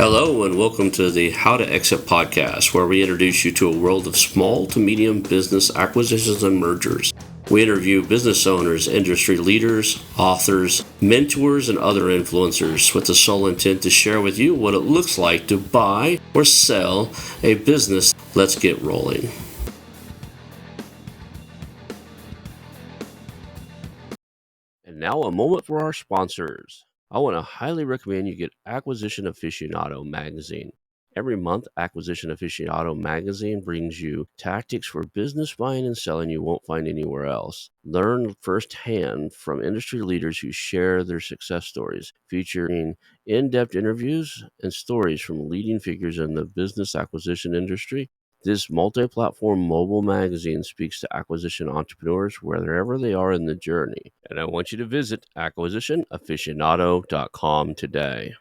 Hello, and welcome to the How to Exit podcast, where we introduce you to a world of small to medium business acquisitions and mergers. We interview business owners, industry leaders, authors, mentors, and other influencers with the sole intent to share with you what it looks like to buy or sell a business. Let's get rolling. And now a moment for our sponsors. I want to highly recommend you get Acquisition Aficionado magazine. Every month, Acquisition Aficionado magazine brings you tactics for business buying and selling you won't find anywhere else. Learn firsthand from industry leaders who share their success stories, featuring in-depth interviews and stories from leading figures in the business acquisition industry. This multi-platform mobile magazine speaks to acquisition entrepreneurs wherever they are in the journey. And I want you to visit acquisitionaficionado.com today.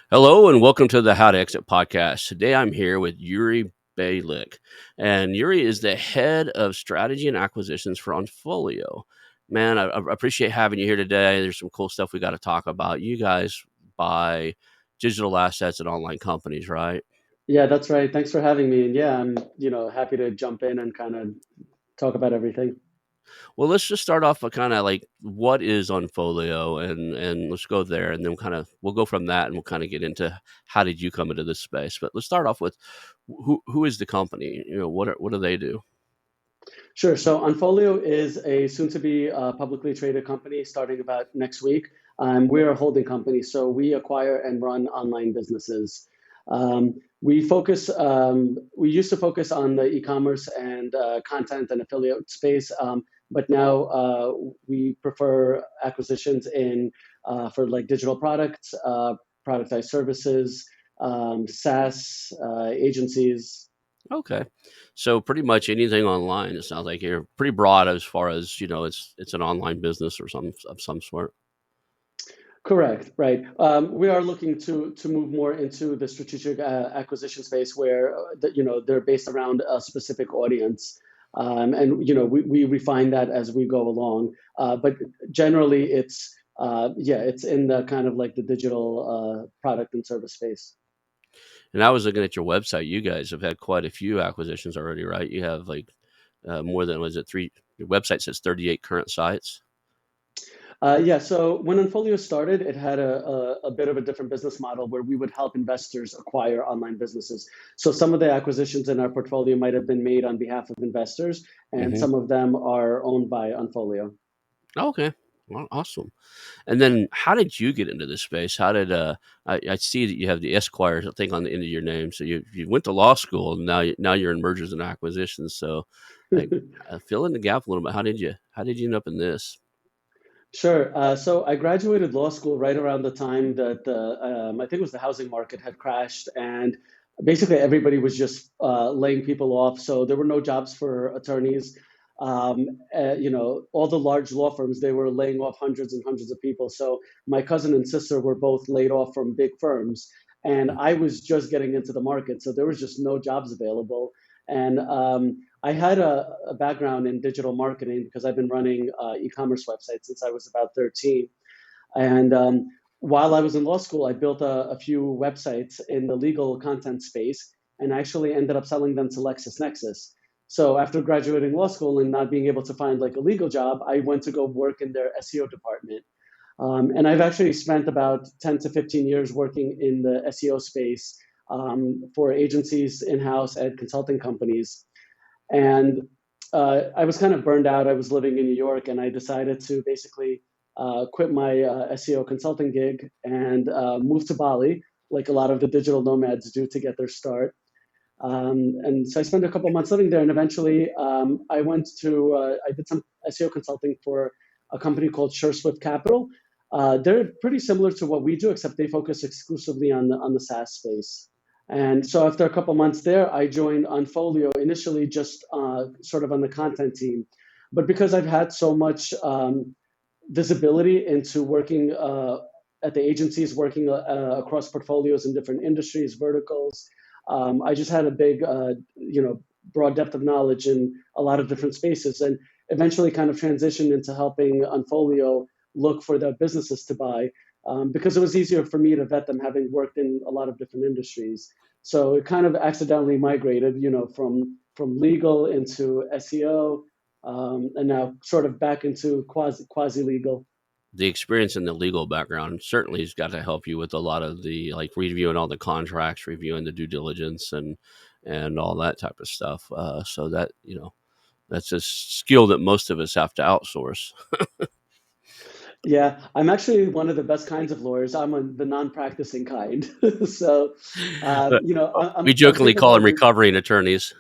Hello, and welcome to the How to Exit podcast. Today I'm here with Yury Byalik. And Yury is the head of strategy and acquisitions for Onfolio. Man, I appreciate having you here today. There's some cool stuff we got to talk about. You guys buy digital assets and online companies, right? Yeah, that's right. Thanks for having me. And yeah, I'm, happy to jump in and kind of talk about everything. Well, let's just start off with kind of like what is Onfolio, and let's go there, and then we'll go from that, and we'll kind of get into how did you come into this space. But let's start off with who is the company? What do they do? Sure. So Onfolio is a soon-to-be publicly traded company starting about next week. We're a holding company, so we acquire and run online businesses. We used to focus on the e-commerce and content and affiliate space, but now we prefer acquisitions for like digital products, productized services, SaaS, agencies. Okay, so pretty much anything online. It sounds like you're pretty broad as far as it's an online business or some sort. Correct, right. We are looking to move more into the strategic acquisition space where they're based around a specific audience, and we refine that as we go along. But generally, it's in the kind of like the digital product and service space. And I was looking at your website. You guys have had quite a few acquisitions already, right? You have like more than, was it three? Your website says 38 current sites. Yeah, so when Onfolio started, it had a bit of a different business model where we would help investors acquire online businesses. So some of the acquisitions in our portfolio might have been made on behalf of investors, and Mm-hmm. some of them are owned by Onfolio. Okay. Well, awesome. And then how did you get into this space? How did I see that you have the Esquire, I think, on the end of your name. So you went to law school, and now you're in mergers and acquisitions. So like, fill in the gap a little bit. How did you end up in this? Sure. So I graduated law school right around the time that I think it was the housing market had crashed, and basically everybody was just laying people off. So there were no jobs for attorneys. All the large law firms, they were laying off hundreds and hundreds of people. So my cousin and sister were both laid off from big firms, and I was just getting into the market, so there was just no jobs available. And I had a background in digital marketing because I've been running e-commerce websites since I was about 13. And while I was in law school, I built a few websites in the legal content space and actually ended up selling them to LexisNexis. So after graduating law school and not being able to find like a legal job, I went to go work in their SEO department. And I've actually spent about 10 to 15 years working in the SEO space for agencies in-house and consulting companies. And I was kind of burned out. I was living in New York, and I decided to basically quit my SEO consulting gig and move to Bali, like a lot of the digital nomads do to get their start. And so I spent a couple months living there, and eventually I did some SEO consulting for a company called SureSwift Capital. They're pretty similar to what we do, except they focus exclusively on the SaaS space. And so after a couple months there, I joined Onfolio initially just sort of on the content team. But because I've had so much visibility into working at the agencies, working across portfolios in different industries, verticals, I just had a big, broad depth of knowledge in a lot of different spaces, and eventually kind of transitioned into helping Onfolio look for the businesses to buy. because it was easier for me to vet them, having worked in a lot of different industries. So it kind of accidentally migrated, from legal into SEO, and now sort of back into quasi legal. The experience in the legal background certainly has got to help you with a lot of the like reviewing all the contracts, reviewing the due diligence, and all that type of stuff. So that that's a skill that most of us have to outsource. Yeah, I'm actually one of the best kinds of lawyers. The non-practicing kind. So, But we I'm jokingly call capable them of. recovering attorneys.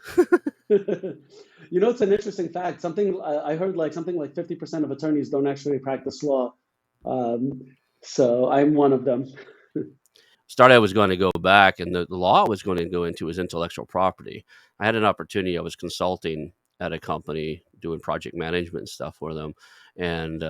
It's an interesting fact. Something I heard, like something like 50% of attorneys don't actually practice law. Um, so I'm one of them. Started I was going to go back, and the law I was going to go into was intellectual property. I had an opportunity. I was consulting at a company doing project management stuff for them, and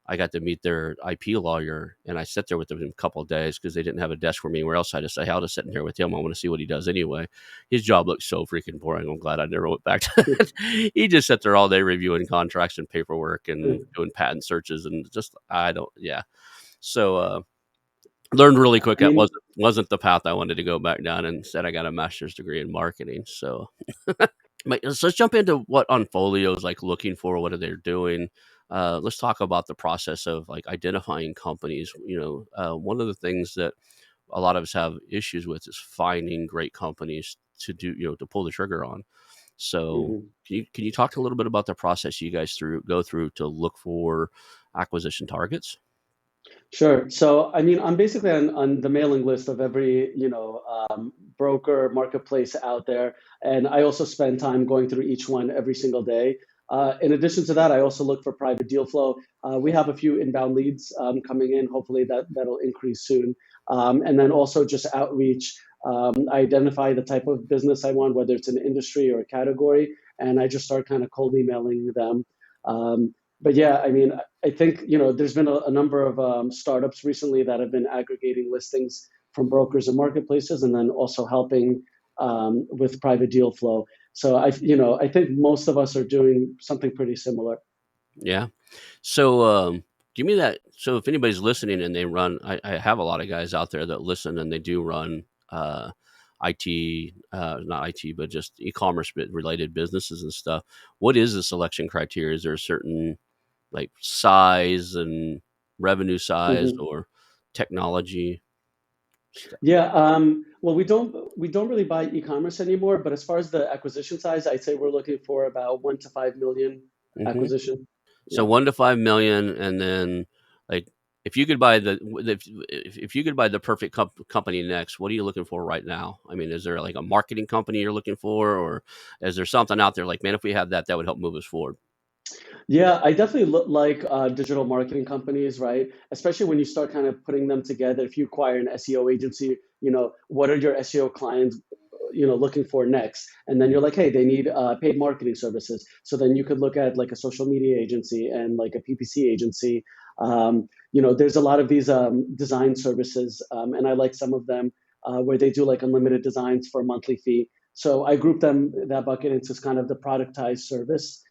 I got to meet their IP lawyer, and I sat there with them in a couple of days because they didn't have a desk for me anywhere else. I had to say, "How to sit in here with him? I want to see what he does anyway." His job looks so freaking boring. I'm glad I never went back to it. He just sat there all day reviewing contracts and paperwork and doing patent searches, and just I don't, yeah. So learned really I quick that mean, wasn't the path I wanted to go back down. And instead, I got a master's degree in marketing. So so let's jump into what Onfolio is like looking for. What are they doing? Let's talk about the process of like identifying companies. One of the things that a lot of us have issues with is finding great companies to do, to pull the trigger on. So mhm. can you talk a little bit about the process you guys go through to look for acquisition targets? Sure. So, I mean, I'm basically on the mailing list of every, broker marketplace out there. And I also spend time going through each one every single day. In addition to that, I also look for private deal flow. We have a few inbound leads coming in. Hopefully that'll increase soon. And then also just outreach. I identify the type of business I want, whether it's an industry or a category, and I just start kind of cold emailing them. But yeah, I mean, I think there's been a number of startups recently that have been aggregating listings from brokers and marketplaces, and then also helping with private deal flow. So I think most of us are doing something pretty similar. Yeah. So, give me that. So, if anybody's listening and they run, I have a lot of guys out there that listen and they do run IT, not IT, but just e-commerce related businesses and stuff. What is the selection criteria? Is there a certain like size and revenue size Mhm. or technology stuff? Yeah. Well, we don't really buy e-commerce anymore, but as far as the acquisition size, I'd say we're looking for about 1 to 5 million Hmm. acquisition. So Yeah. 1 to 5 million, and then like if you could buy if you could buy the perfect company next, what are you looking for right now? I mean, is there like a marketing company you're looking for, or is there something out there like, man, if we had that, that would help move us forward? Yeah, I definitely look like digital marketing companies, right? Especially when you start kind of putting them together. If you acquire an SEO agency, what are your SEO clients, looking for next? And then you're like, hey, they need paid marketing services. So then you could look at like a social media agency and like a PPC agency. There's a lot of these design services, and I like some of them where they do like unlimited designs for a monthly fee. So I group that bucket into kind of the productized service,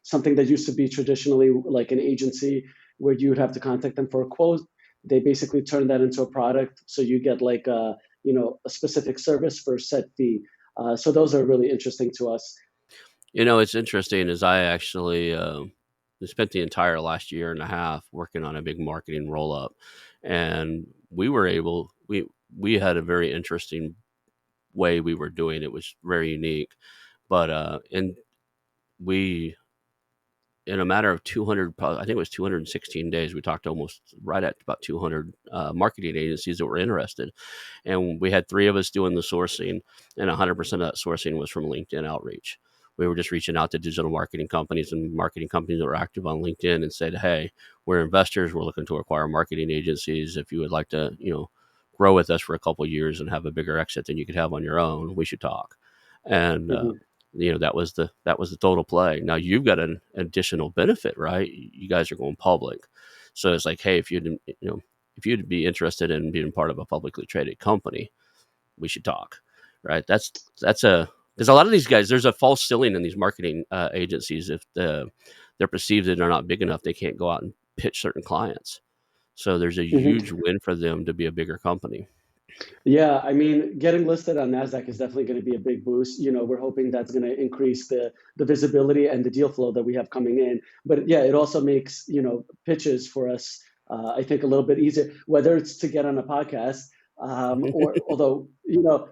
something that used to be traditionally like an agency where you would have to contact them for a quote. They basically turn that into a product, so you get like a specific service for a set fee. So those are really interesting to us. It's interesting is I actually spent the entire last year and a half working on a big marketing roll up, and we had a very interesting way we were doing it. Was very unique, but and we in a matter of 200, I think it was 216 days, we talked to almost right at about 200 marketing agencies that were interested. And we had three of us doing the sourcing, and 100% of that sourcing was from LinkedIn outreach. We were just reaching out to digital marketing companies and marketing companies that were active on LinkedIn and said, hey, we're investors. We're looking to acquire marketing agencies. If you would like to, grow with us for a couple of years and have a bigger exit than you could have on your own, we should talk. And Mhm. that was the total play. Now you've got an additional benefit, right? You guys are going public, so it's like, hey, if you'd be interested in being part of a publicly traded company, we should talk, right? That's a because a lot of these guys, there's a false ceiling in these marketing agencies. If they're perceived that they're not big enough, they can't go out and pitch certain clients. So there's a huge Mhm. win for them to be a bigger company. Yeah, I mean, getting listed on Nasdaq is definitely going to be a big boost. We're hoping that's going to increase the visibility and the deal flow that we have coming in. But yeah, it also makes pitches for us, I think, a little bit easier. Whether it's to get on a podcast, or although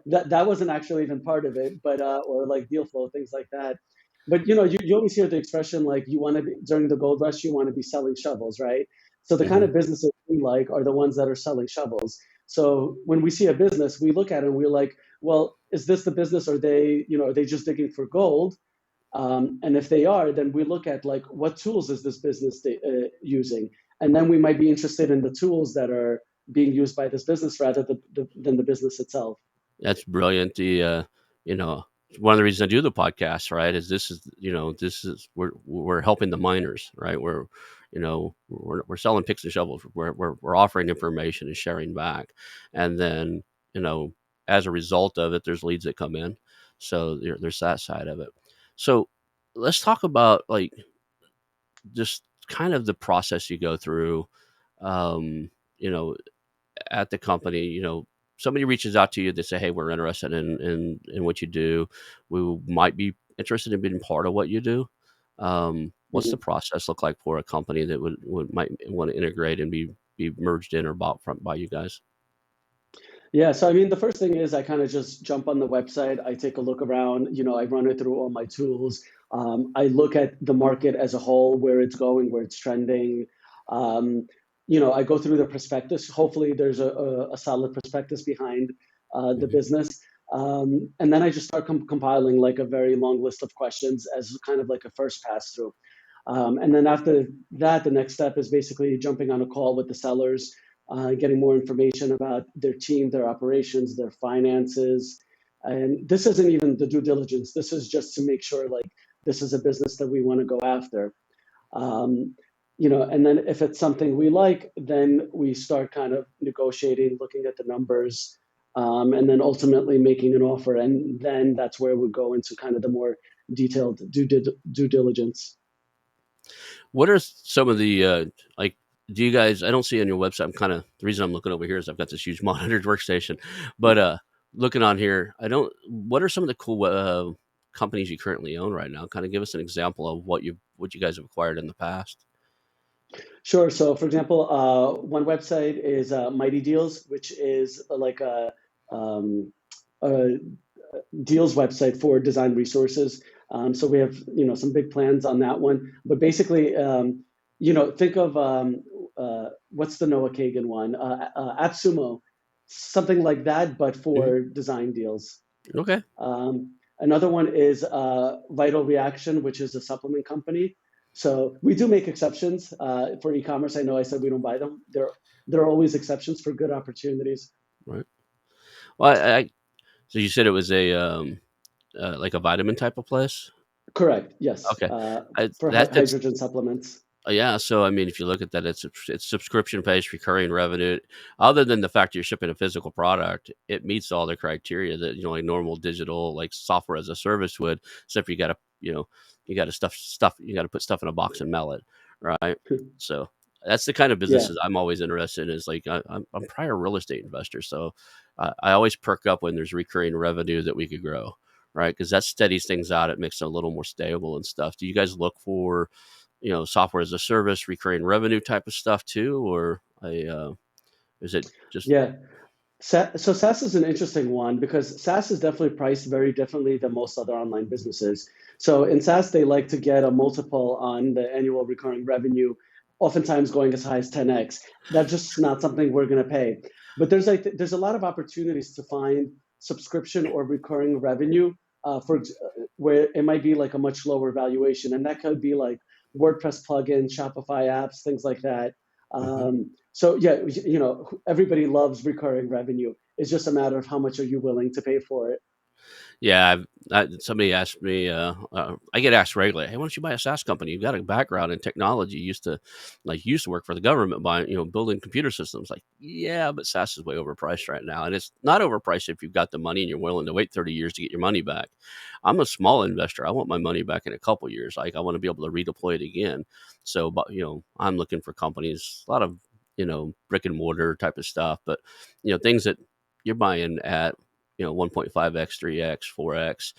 that wasn't actually even part of it, but or like deal flow, things like that. But you always hear the expression like you want to be during the gold rush, you want to be selling shovels, right? So the kind Mhm. of businesses we like are the ones that are selling shovels. So when we see a business, we look at it and we're like, well, is this the business? Are they just digging for gold? And if they are, then we look at like what tools is this business using, and then we might be interested in the tools that are being used by this business rather than the business itself. That's brilliant. You know, one of the reasons I do the podcast, right, is this is we're helping the miners, right? We're selling picks and shovels. We're offering information and sharing back, and then you know, as a result of it, there's leads that come in. So there's that side of it. So let's talk about like just kind of the process you go through. Um, you know, at the company, somebody reaches out to you, they say, "Hey, we're interested in what you do. We might be interested in being part of what you do." What's the Mhm. process look like for a company that would might want to integrate and be merged in or bought from by you guys? Yeah, so I mean, the first thing is I kind of just jump on the website. I take a look around. I run it through all my tools. I look at the market as a whole, where it's going, where it's trending. Um, I go through the prospectus. Hopefully, there's a solid prospectus behind the Mhm. business. And then I just start compiling like a very long list of questions as kind of like a first pass through. And then after that, the next step is basically jumping on a call with the sellers, getting more information about their team, their operations, their finances. And this isn't even the due diligence. This is just to make sure like this is a business that we want to go after. Um, and then if it's something we like, then we start kind of negotiating, looking at the numbers, and then ultimately making an offer. And then that's where we go into kind of the more detailed due diligence. What are some of the like? Do you guys? I don't see on your website. I'm kind of the reason I'm looking over here is I've got this huge monitored workstation, but looking on here, I don't. What are some of the cool companies you currently own right now? Kind of give us an example of what you guys have acquired in the past. Sure. So, for example, one website is Mighty Deals, which is like um, a deals website for design resources. So we have some big plans on that one. But basically, think of what's the Noah Kagan one, AppSumo, something like that, but Mhm. for design deals. Okay. Another one is Vital Reaction, which is a supplement company. So we do make exceptions for e-commerce. I know I said we don't buy them. There are always exceptions for good opportunities. Right. Well, so you said it was a like a vitamin type of place. Correct. Yes. Okay. For That's hydrogen supplements. yeah. So I mean, if you look at that, it's subscription based, recurring revenue. Other than the fact you're shipping a physical product, it meets all the criteria that like normal digital like software as a service would. Except you got to you got to stuff you got to put stuff in a box and mail it, right? So that's the kind of Yeah. businesses I'm always interested in. Is like I'm prior real estate investor, so I always perk up when there's recurring revenue that we could grow, right? Because that steadies things out. It makes it a little more stable and stuff. Do you guys look for software as a service, recurring revenue type of stuff too, or is it just Yeah. So SaaS is an interesting one because SaaS is definitely priced very differently than most other online businesses. So in SaaS, they like to get a multiple on the annual recurring revenue, oftentimes going as high as 10x. That's just not something we're going to pay. But there's a lot of opportunities to find subscription or recurring revenue where it might be like a much lower valuation, and that could be like WordPress plugins, Shopify apps, things like that. Mhm. So yeah, everybody loves recurring revenue. It's just a matter of how much are you willing to pay for it. Yeah, somebody asked me. I get asked regularly, "Hey, why don't you buy a SaaS company? You've got a background in technology. You used to work for the government, buying building computer systems." Like, yeah, but SaaS is way overpriced right now, and it's not overpriced if you've got the money and you're willing to wait 30 years to get your money back. I'm a small investor. I want my money back in a couple years. Like, I want to be able to redeploy it again. So, but I'm looking for companies. A lot of brick and mortar type of stuff, but things that you're buying at 1.5x, 3x, 4x.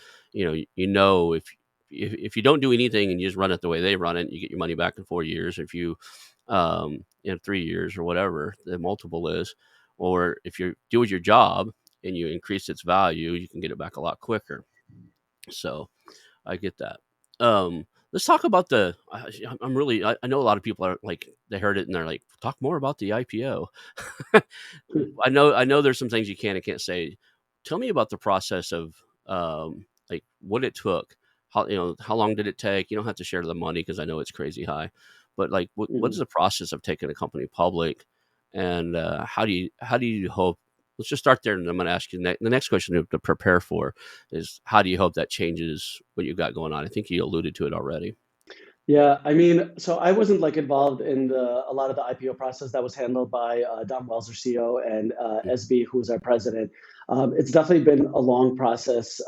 If you don't do anything and you just run it the way they run it, you get your money back in 4 years. If you in 3 years or whatever the multiple is, or if you do your job and you increase its value, you can get it back a lot quicker. So I get that. Let's talk about I know a lot of people are like, they heard it and they're like, talk more about the IPO. I know there's some things you can and can't say. Tell me about the process of like what it took. How long did it take? You don't have to share the money because I know it's crazy high, but like what is Mhm. the process of taking a company public, and how do you hope? Let's just start there, and I'm going to ask you the next question to prepare for is, how do you hope that changes what you've got going on? I think you alluded to it already. Yeah, I mean, so I wasn't like involved in a lot of the IPO process. That was handled by Don Wells, our CEO, and Mhm. SB, who's our president. It's definitely been a long process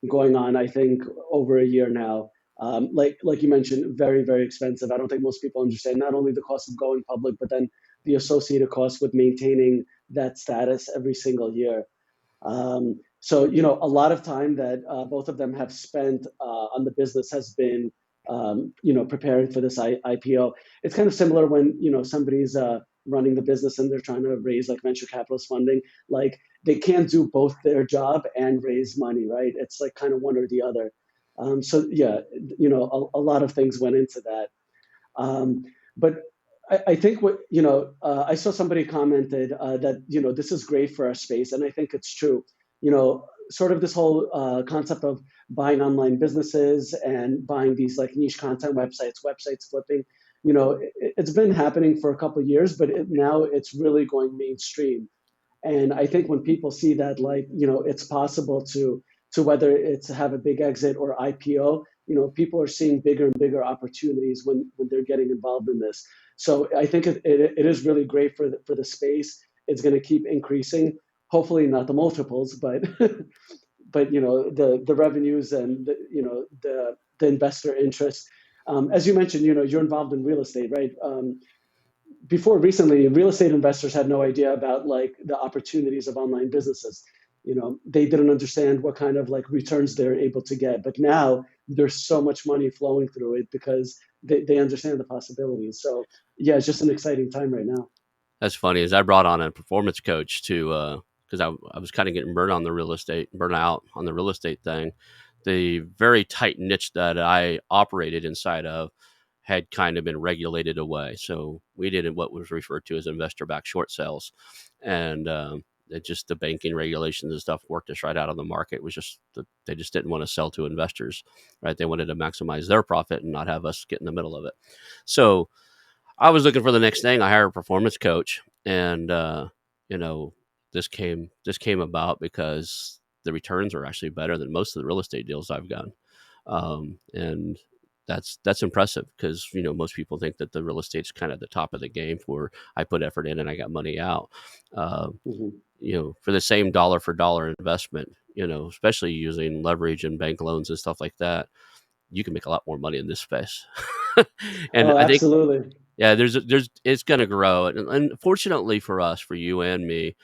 going on, I think, over a year now. Like you mentioned, very, very expensive. I don't think most people understand not only the cost of going public, but then the associated costs with maintaining that status every single year. So, a lot of time that both of them have spent on the business has been, preparing for this IPO. It's kind of similar when, somebody's running the business and they're trying to raise like venture capitalist funding. Like they can't do both their job and raise money, right? It's like kind of one or the other. So yeah, a lot of things went into that. Um, but I think I saw somebody commented that this is great for our space, and I think it's true. Sort of this whole concept of buying online businesses and buying these like niche content websites flipping. It's been happening for a couple of years, but now it's really going mainstream. And I think when people see that, like, it's possible to whether it's have a big exit or IPO, people are seeing bigger and bigger opportunities when they're getting involved in this. So I think it is really great for the space. It's going to keep increasing. Hopefully not the multiples, but but the revenues and the investor interest. As you mentioned, you're involved in real estate, right? Before recently, real estate investors had no idea about like the opportunities of online businesses. They didn't understand what kind of like returns they're able to get. But now there's so much money flowing through it because they understand the possibilities. So yeah, it's just an exciting time right now. That's funny. Is I brought on a performance coach to because I was kind of getting burnt out on the real estate thing. The very tight niche that I operated inside of had kind of been regulated away. So we did what was referred to as investor backed short sales. And the banking regulations and stuff worked us right out of the market. It was just they just didn't want to sell to investors, right? They wanted to maximize their profit and not have us get in the middle of it. So I was looking for the next thing. I hired a performance coach, and you know, this came about because the returns are actually better than most of the real estate deals I've done, and that's impressive because most people think that the real estate's kind of the top of the game for I put effort in and I got money out. Uh, Hmm. for the same dollar for dollar investment, especially using leverage and bank loans and stuff like that, you can make a lot more money in this space. And Oh, I think absolutely. yeah, there's it's going to grow, and fortunately for us, for you and me,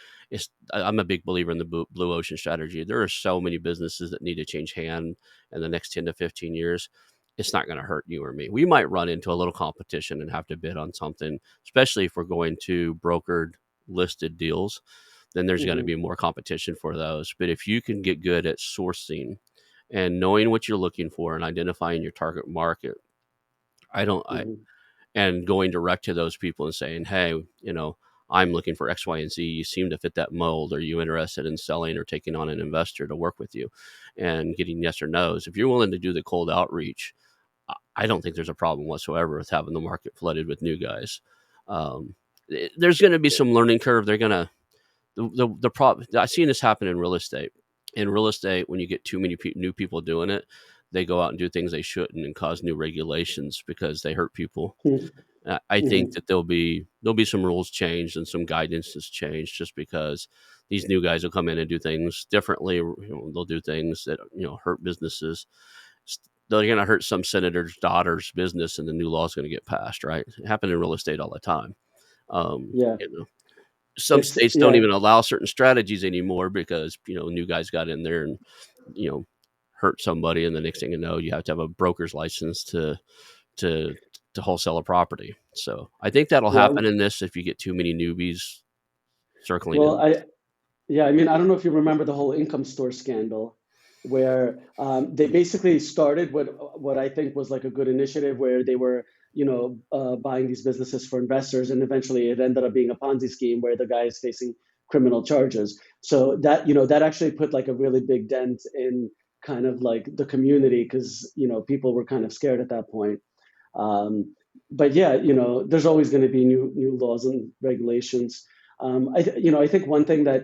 I'm a big believer in the blue ocean strategy. There are so many businesses that need to change hand in the next 10 to 15 years. It's not going to hurt you or me. We might run into a little competition and have to bid on something, especially if we're going to brokered listed deals. Then there's going to be Hmm. more competition for those. But if you can get good at sourcing and knowing what you're looking for and identifying your target market, I don't. I Hmm. and going direct to those people and saying, hey, I'm looking for X, Y, and Z. You seem to fit that mold. Are you interested in selling or taking on an investor to work with you, and getting yes or no's? If you're willing to do the cold outreach, I don't think there's a problem whatsoever with having the market flooded with new guys. There's going to be some learning curve. They're going to the problem. I've seen this happen in real estate. In real estate, when you get too many new people doing it, they go out and do things they shouldn't and cause new regulations because they hurt people. I think Hmm. that there'll be some rules changed and some guidance is changed just because these new guys will come in and do things differently. They'll do things that hurt businesses. They're going to hurt some senator's daughter's business, and the new law is going to get passed. Right? It happens in real estate all the time. Yeah. You know, some It's states don't yeah. even allow certain strategies anymore because new guys got in there and you know hurt somebody, and the next thing you know, you have to have a broker's license to to wholesale a property. So I think that'll Yeah. happen in this if you get too many newbies circling Well, in. I mean, I don't know if you remember the whole income store scandal, where they basically started what I think was like a good initiative, where they were, buying these businesses for investors, and eventually it ended up being a Ponzi scheme where the guy is facing criminal charges. So that, that actually put like a really big dent in kind of like the community, because people were kind of scared at that point. Um, but yeah, there's always going to be new laws and regulations. I think one thing that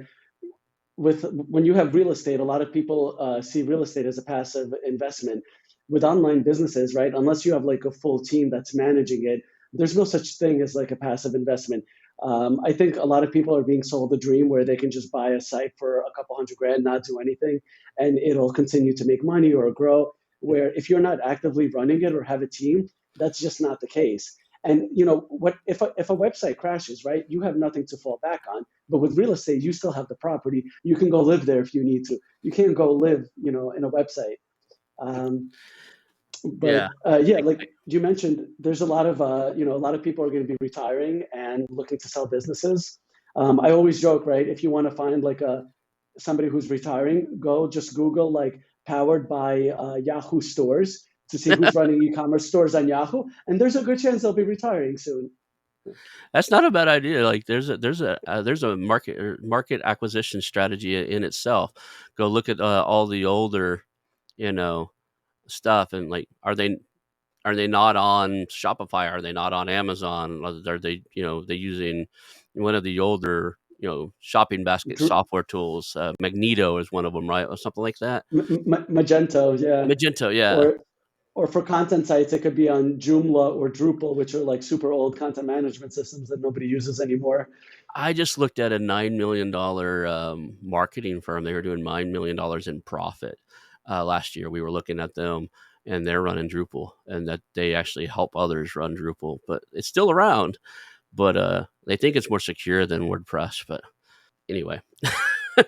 with when you have real estate, a lot of people see real estate as a passive investment. With online businesses, right? Unless you have like a full team that's managing it, there's no such thing as like a passive investment. I think a lot of people are being sold a dream where they can just buy a site for a couple hundred grand, not do anything, and it'll continue to make money or grow. Where if you're not actively running it or have a team, that's just not the case. And what if a website crashes, right? You have nothing to fall back on. But with real estate, you still have the property. You can go live there if you need to. You can't go live, in a website. Um, but Yeah. yeah, like you mentioned, there's a lot of a lot of people are going to be retiring and looking to sell businesses. I always joke, right? If you want to find like somebody who's retiring, go just Google like powered by Yahoo stores to see who's running e-commerce stores on Yahoo, and there's a good chance they'll be retiring soon. That's not a bad idea. Like there's a market acquisition strategy in itself. Go look at all the older, you know, stuff, and like are they not on Shopify? Are they not on Amazon? Are they they using one of the older shopping basket Dr- software tools? Magneto is one of them, right, or something like that. Magento, yeah, Magento, yeah. or or for content sites, it could be on Joomla or Drupal, which are like super old content management systems that nobody uses anymore. I just looked at a $9 million marketing firm. They were doing $9 million in profit last year. We were looking at them, and they're running Drupal, and that they actually help others run Drupal, but it's still around. But they think it's more secure than WordPress. But anyway,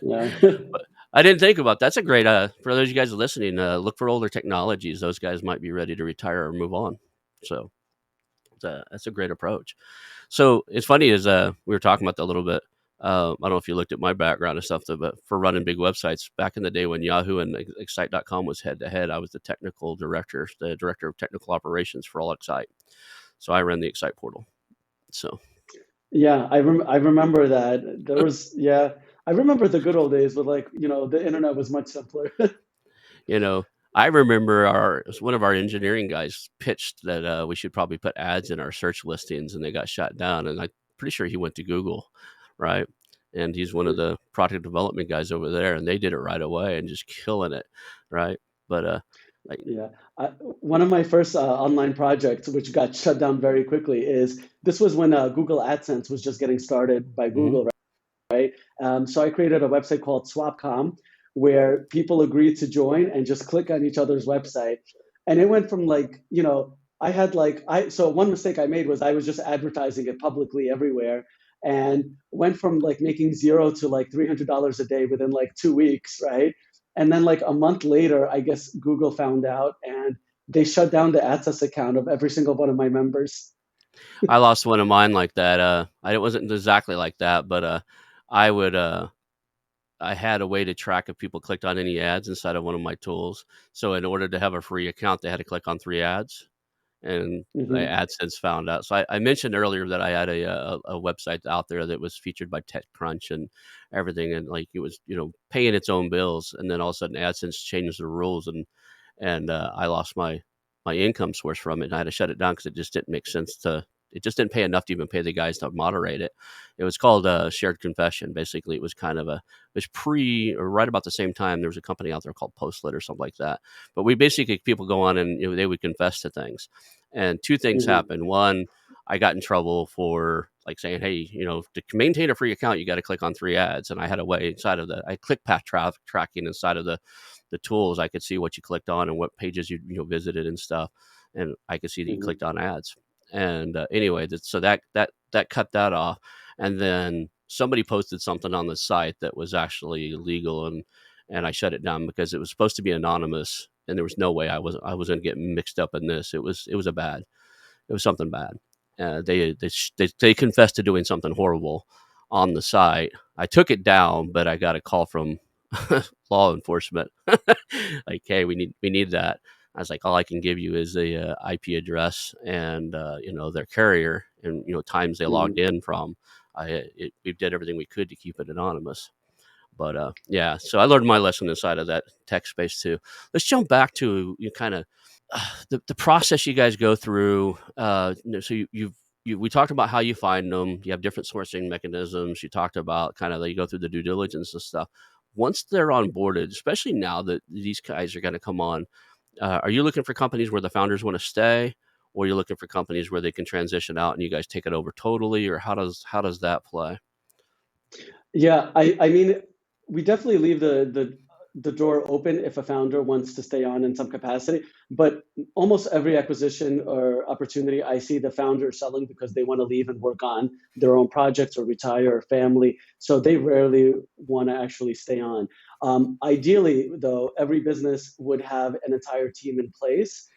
Yeah, but I didn't think about that's a great for those of you guys listening. Look for older technologies. Those guys might be ready to retire or move on. So that's a great approach. So it's funny is we were talking about that a little bit. I don't know if you looked at my background and stuff, but for running big websites back in the day when Yahoo and Excite.com was head to head, I was the technical director, the director of technical operations for all Excite. So I ran the Excite portal. So yeah, I remember that. There was, yeah, I remember the good old days, but like the internet was much simpler. you know, I remember one of our engineering guys pitched that we should probably put ads in our search listings, and they got shot down. And I'm pretty sure he went to Google, right? And he's one of the product development guys over there, and they did it right away and just killing it, right? But like, Yeah, one of my first online projects, which got shut down very quickly, is this was when Google AdSense was just getting started by mhm. Google, right? So I created a website called Swapcom where people agreed to join and just click on each other's website. And it went from like, I had like, so one mistake I made was I was just advertising it publicly everywhere and went from like making zero to like $300 a day within like 2 weeks, right? And then like a month later, I guess Google found out and they shut down the AdSense account of every single one of my members. I lost one of mine like that. It wasn't exactly like that, but I would I had a way to track if people clicked on any ads inside of one of my tools. So in order to have a free account, they had to click on 3 ads. And the Hmm. AdSense found out. So I mentioned earlier that I had a website out there that was featured by TechCrunch and everything, and like it was paying its own bills, and then all of a sudden AdSense changed the rules, and I lost my income source from it, and I had to shut it down because it just didn't make sense to. It just didn't pay enough to even pay the guys to moderate it. It was called Shared Confession. Basically, it was kind of it was pre or right about the same time there was a company out there called Postlet or something like that. But we basically people go on and they would confess to things, and two things Hmm. happened. One, I got in trouble for like saying, "Hey, to maintain a free account, you got to click on 3 ads." And I had a way inside of I click path tracking inside of the tools. I could see what you clicked on and what pages you visited and stuff, and I could see that you Hmm. clicked on ads. And anyway, so that that cut that off. And then somebody posted something on the site that was actually illegal, and I shut it down because it was supposed to be anonymous, and there was no way I wasn't getting mixed up in this. It was something bad. They confessed to doing something horrible on the site. I took it down, but I got a call from law enforcement, like, "Hey, we need that." I was like, "All I can give you is the IP address and their carrier and times they logged Mhm. in from." We did everything we could to keep it anonymous. But yeah, so I learned my lesson inside of that tech space too. Let's jump back to you kind of the process you guys go through. So we talked about how you find them. You have different sourcing mechanisms. You talked about kind of you go through the due diligence and stuff. Once they're onboarded, especially now that these guys are going to come on, are you looking for companies where the founders want to stay, or are you looking for companies where they can transition out and you guys take it over totally, or how does that play? Yeah, I mean, we definitely leave the door open if a founder wants to stay on in some capacity. But almost every acquisition or opportunity, I see the founder selling because they want to leave and work on their own projects or retire or family. So they rarely want to actually stay on. Ideally, though, every business would have an entire team in place,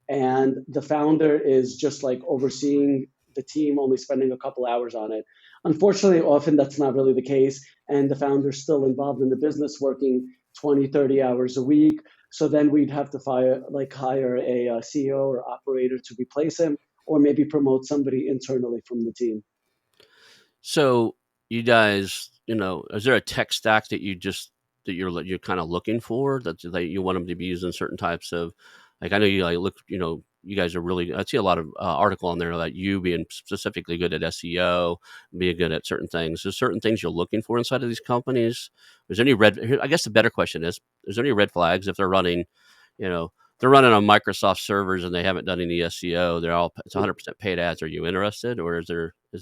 and the founder is just like overseeing the team, only spending a couple hours on it. Unfortunately, often that's not really the case, and the founder's still involved in the business, working 20, 30 hours a week. So then we'd have to hire a CEO or operator to replace him, or maybe promote somebody internally from the team. So you guys, is there a tech stack that you're kind of looking for that you want them to be using certain types of, like I know you like look, you guys are really. I see a lot of article on there that you being specifically good at SEO, being good at certain things. There's certain things you're looking for inside of these companies. Is there any red? I guess the better question is there any red flags if they're running, you know, they're running on Microsoft servers and they haven't done any SEO. It's 100% paid ads. Are you interested, or is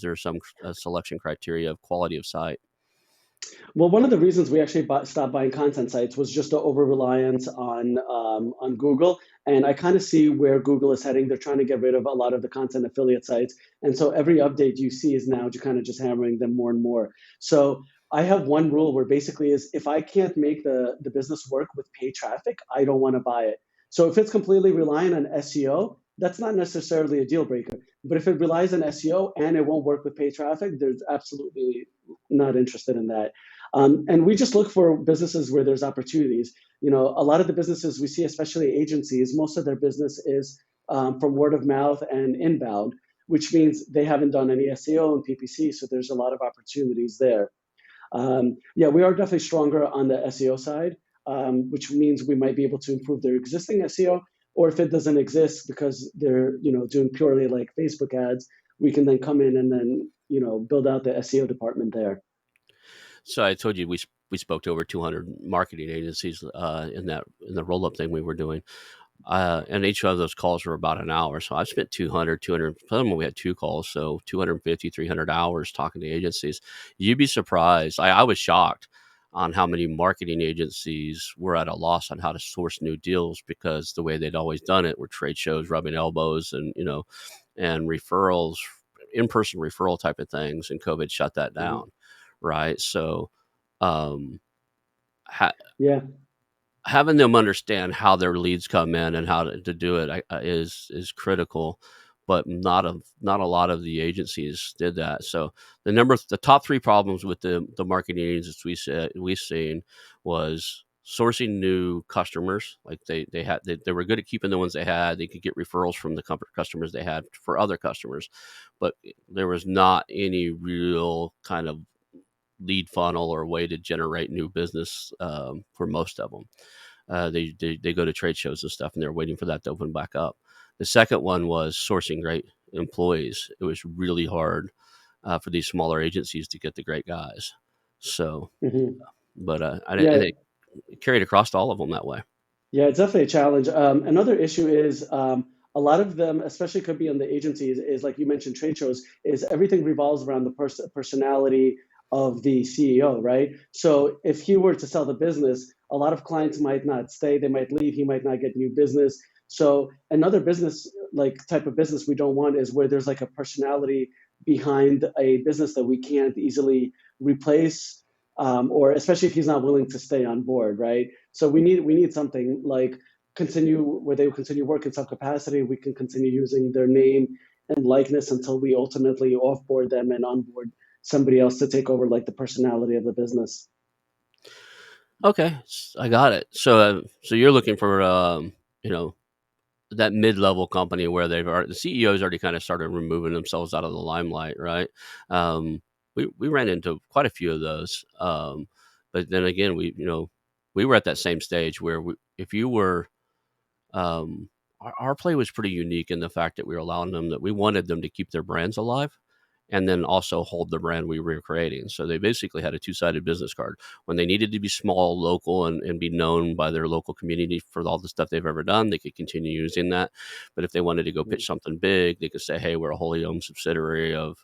there some selection criteria of quality of site? Well, one of the reasons we actually stopped buying content sites was just the over reliance on Google, and I kind of see where Google is heading. They're trying to get rid of a lot of the content affiliate sites, and so every update you see is now kind of just hammering them more and more. So I have one rule where basically is if I can't make the business work with paid traffic, I don't want to buy it. So if it's completely relying on SEO, that's not necessarily a deal breaker. But if it relies on SEO and it won't work with paid traffic, there's absolutely not interested in that. And we just look for businesses where there's opportunities. A lot of the businesses we see, especially agencies, most of their business is from word of mouth and inbound, which means they haven't done any SEO and PPC, so there's a lot of opportunities there. Yeah, we are definitely stronger on the SEO side, which means we might be able to improve their existing SEO, or if it doesn't exist because they're doing purely like Facebook ads, we can then come in and then build out the SEO department there. So I told you we spoke to over 200 marketing agencies in the roll up thing we were doing. And each of those calls were about an hour. So I've spent 200, some of them we had two calls. So 250, 300 hours talking to agencies. You'd be surprised. I was shocked on how many marketing agencies were at a loss on how to source new deals because the way they'd always done it were trade shows, rubbing elbows and referrals, in-person referral type of things. And COVID shut that Mhm. down. Right. So, um, ha- Yeah. having them understand how their leads come in and how to do it is critical, but not a lot of the agencies did that. So the top three problems with the marketing agencies we've seen was sourcing new customers. Like they were good at keeping the ones they had. They could get referrals from the customers they had for other customers, but there was not any real kind of lead funnel or way to generate new business for most of them. They go to trade shows and stuff, and they're waiting for that to open back up. The second one was sourcing great employees. It was really hard for these smaller agencies to get the great guys. So, Hmm. but and Yeah. it carried across to all of them that way. Yeah, it's definitely a challenge. Another issue is a lot of them, especially could be on the agencies, is like you mentioned, trade shows, is everything revolves around the personality of the CEO, right? So if he were to sell the business, a lot of clients might not stay, they might leave, he might not get new business. So another business, like type of business we don't want is where there's like a personality. behind a business that we can't easily replace, or especially if he's not willing to stay on board, right? So we need something like continue where they will continue work in some capacity. We can continue using their name and likeness until we ultimately offboard them and onboard somebody else to take over like the personality of the business. Okay, I got it. So you're looking for you know, that mid-level company where the CEOs already kind of started removing themselves out of the limelight, right? We ran into quite a few of those, but then again, we were at that same stage where if you were our play was pretty unique in the fact that we were allowing them that we wanted them to keep their brands alive and then also hold the brand we were creating. So they basically had a two-sided business card. When they needed to be small, local, and be known by their local community for all the stuff they've ever done, they could continue using that. But if they wanted to go pitch something big, they could say, hey, we're a wholly owned subsidiary of,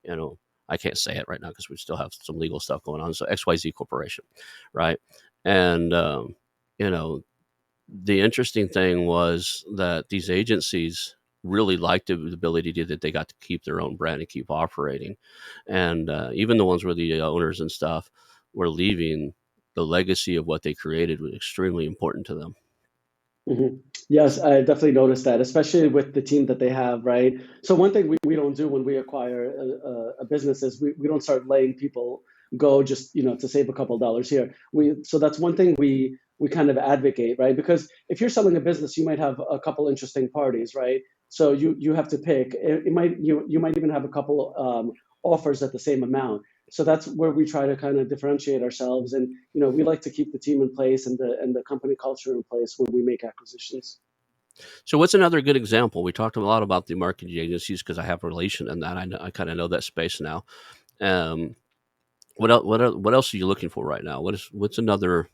you know, I can't say it right now because we still have some legal stuff going on. So XYZ Corporation, right? And, you know, the interesting thing was that these agencies really liked the ability to that they got to keep their own brand and keep operating, and even the ones where the owners and stuff were leaving, the legacy of what they created was extremely important to them. Mhm. Yes, I definitely noticed that, especially with the team that they have, right? So one thing we don't do when we acquire a business is we don't start letting people go just, to save a couple of dollars here. So that's one thing we kind of advocate, right? Because if you're selling a business, you might have a couple interesting parties, right? So you have to pick. You might even have a couple offers at the same amount. So that's where we try to kind of differentiate ourselves, and we like to keep the team in place and the company culture in place when we make acquisitions. So, what's another good example? We talked a lot about the marketing agencies because I have a relation in that. I kind of know that space now. Um, what else are you looking for right now? What's another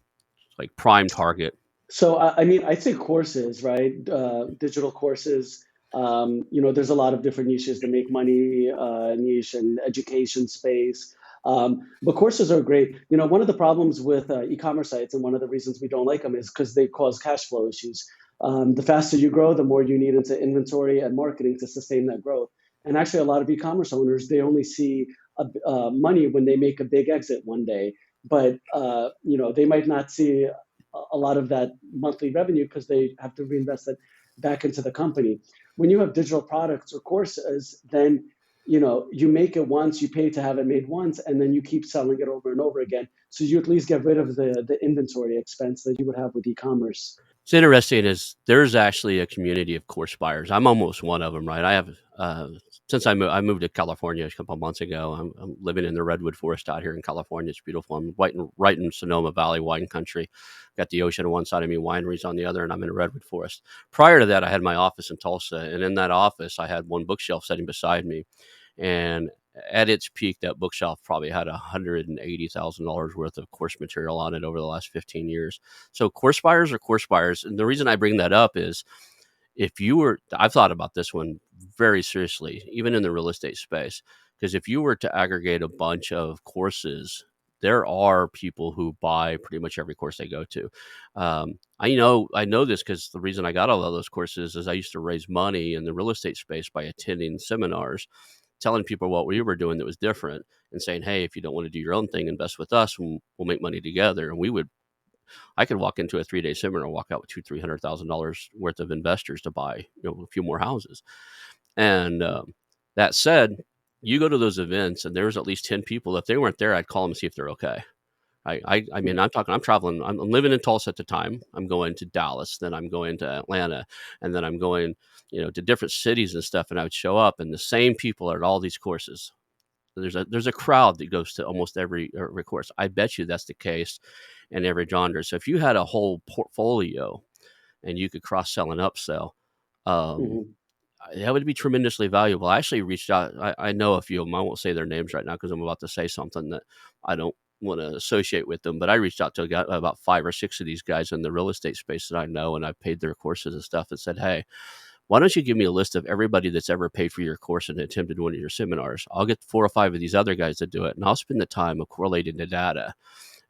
like prime target? So I mean, I'd say courses, right? Digital courses. There's a lot of different niches to make money, niche and education space. But courses are great. One of the problems with e-commerce sites, and one of the reasons we don't like them, is because they cause cash flow issues. The faster you grow, the more you need into inventory and marketing to sustain that growth. And actually, a lot of e-commerce owners, they only see money when they make a big exit one day, but they might not see a lot of that monthly revenue because they have to reinvest it back into the company. When you have digital products or courses, then you make it once, you pay to have it made once, and then you keep selling it over and over again. So you at least get rid of the inventory expense that you would have with e-commerce. It's interesting is there's actually a community of course buyers. I'm almost one of them, right? I have since I moved to California a couple of months ago. I'm living in the redwood forest out here in California. It's beautiful. I'm right in Sonoma Valley wine country. Got the ocean on one side of me, wineries on the other, and I'm in a redwood forest. Prior to that, I had my office in Tulsa, and in that office, I had one bookshelf sitting beside me, and at its peak, that bookshelf probably had $180,000 worth of course material on it over the last 15 years. So course buyers are course buyers. And the reason I bring that up is I've thought about this one very seriously, even in the real estate space, because if you were to aggregate a bunch of courses, there are people who buy pretty much every course they go to. I know this because the reason I got all of those courses is I used to raise money in the real estate space by attending seminars, telling people what we were doing that was different, and saying, "Hey, if you don't want to do your own thing, invest with us, and we'll make money together." And I could walk into a 3-day seminar and walk out with $200,000-300,000 worth of investors to buy, a few more houses. And that said, you go to those events and there's at least 10 people. If they weren't there, I'd call them and see if they're okay. I mean, I'm traveling. I'm living in Tulsa at the time. I'm going to Dallas, then I'm going to Atlanta, and then I'm going, to different cities and stuff. And I would show up, and the same people are at all these courses. There's a crowd that goes to almost every course. I bet you that's the case in every genre. So if you had a whole portfolio and you could cross sell and upsell, um, Mhm. that would be tremendously valuable. I actually reached out. I know a few of them. I won't say their names right now because I'm about to say something that I don't want to associate with them. But I reached out to about 5 or 6 of these guys in the real estate space that I know, and I paid their courses and stuff, and said, "Hey, why don't you give me a list of everybody that's ever paid for your course and attended one of your seminars? I'll get 4 or 5 of these other guys to do it, and I'll spend the time of correlating the data.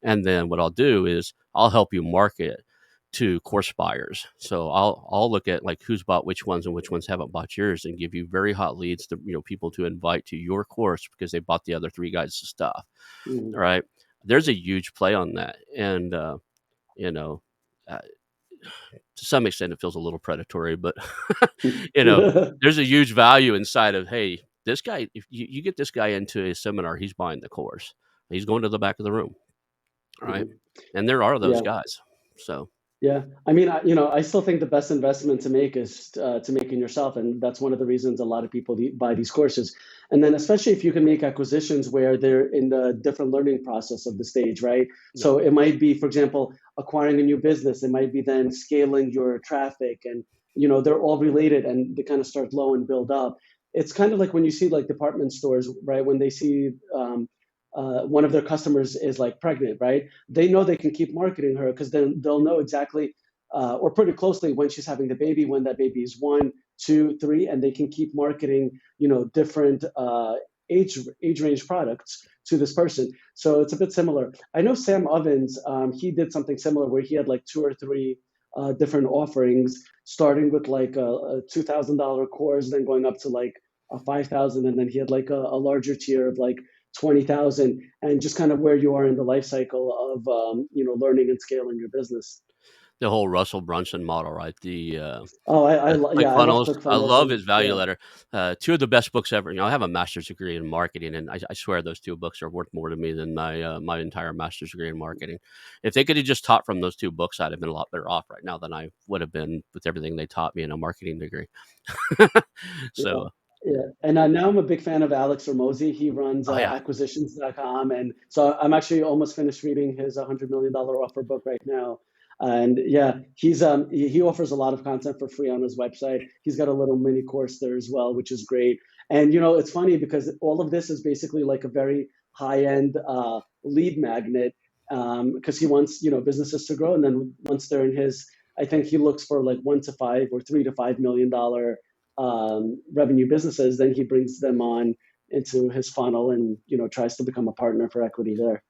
And then what I'll do is I'll help you market to course buyers. So I'll look at like who's bought which ones and which ones haven't bought yours, and give you very hot leads to people to invite to your course because they bought the other three guys' stuff. Mhm. All right, there's a huge play on that, and you know. Uh, to some extent, it feels a little predatory, but you know, there's a huge value inside of, hey, this guy. If you get this guy into a seminar, he's buying the course. He's going to the back of the room, all right, Mhm. and there are those Yeah. guys. So Yeah, I mean, I still think the best investment to make is to make in yourself, and that's one of the reasons a lot of people buy these courses. And then, especially if you can make acquisitions where they're in the different learning process of the stage, right? yeah, So it might be, for example, acquiring a new business. It might be then scaling your traffic, and they're all related, and they kind of start low and build up. It's kind of like when you see like department stores, right? When they see one of their customers is like pregnant, right? They know they can keep marketing her because then they'll know exactly or pretty closely when she's having the baby, when that baby is 1, 2, 3, and they can keep marketing, different age range products to this person. So it's a bit similar. I know Sam Ovens, he did something similar where he had like 2 or 3 different offerings, starting with like a $2,000 course, then going up to like a 5,000, and then he had like a larger tier of like 20,000, and just kind of where you are in the life cycle of learning and scaling your business. the whole Russell Brunson model, right? Oh, Click yeah, I love funnels. I ClickFunnels, love and his value yeah, letter. Two of the best books ever. I have a master's degree in marketing, and I swear those two books are worth more to me than my entire master's degree in marketing. If they could have just taught from those two books, I'd have been a lot better off right now than I would have been with everything they taught me in a marketing degree. yeah, So, yeah. yeah. And now I'm a big fan of Alex Ramosi. He runs Oh yeah, acquisitions.com. And so I'm actually almost finished reading his $100 million offer book right now. And yeah, he offers a lot of content for free on his website. He's got a little mini course there as well, which is great. And it's funny because all of this is basically like a very high end lead magnet, because he wants businesses to grow. And then once they're in his, I think he looks for like 1 to 5 or $3 to $5 million revenue businesses. Then he brings them on into his funnel, and tries to become a partner for equity there.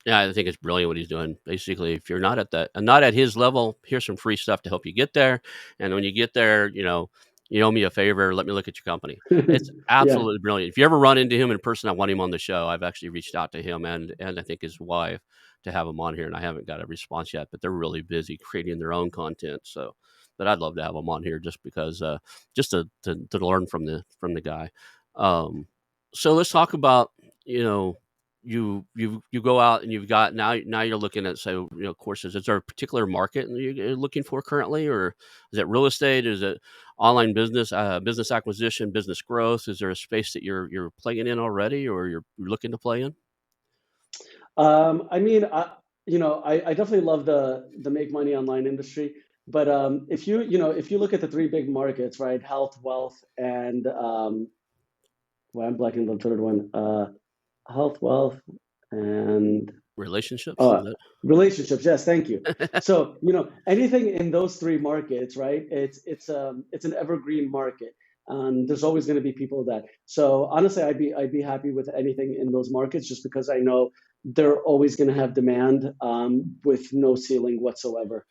yeah. I think it's brilliant what he's doing. Basically, if you're not at not at his level, here's some free stuff to help you get there. And when you get there, you owe me a favor. Let me look at your company. It's Yeah, absolutely brilliant. If you ever run into him in person, I want him on the show. I've actually reached out to him and I think his wife to have him on here, and I haven't got a response yet. But they're really busy creating their own content. So, but I'd love to have him on here just because, just to learn from the guy. Um, so let's talk about you know you go out and you've got now you're looking at, say, courses. Is there a particular market you're looking for currently, or is it real estate? Is it online business, business acquisition, business growth? Is there a space that you're playing in already, or you're looking to play in? I mean, I definitely love the make money online industry. But if you look at the three big markets, right? Health, wealth, and well, I'm blanking the third one. Health, wealth, and Relationships, is Uh, that relationships, yes, thank you. So, anything in those three markets, right? It's an evergreen market. There's always going to be people that. So honestly, I'd be happy with anything in those markets, just because I know they're always going to have demand, with no ceiling whatsoever.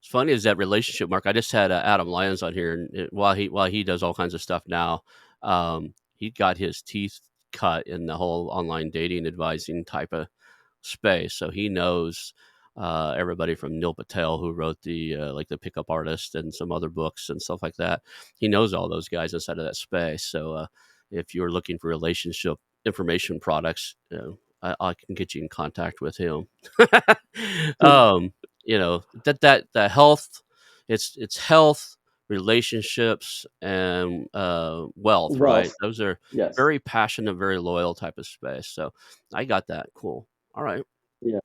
it's funny is that relationship mark. I just had Adam Lyons on here, and while he does all kinds of stuff now, he got his teeth cut in the whole online dating advising type of space. So he knows everybody from Neil Patel, who wrote the Pickup Artist and some other books and stuff like that. He knows all those guys inside of that space. So if you're looking for relationship information products, I can get you in contact with him. um, that the health, it's health, relationships, and wealth, right? Wealth, Those are yes, very passionate, very loyal type of space. So I got that. Cool. All right. yeah,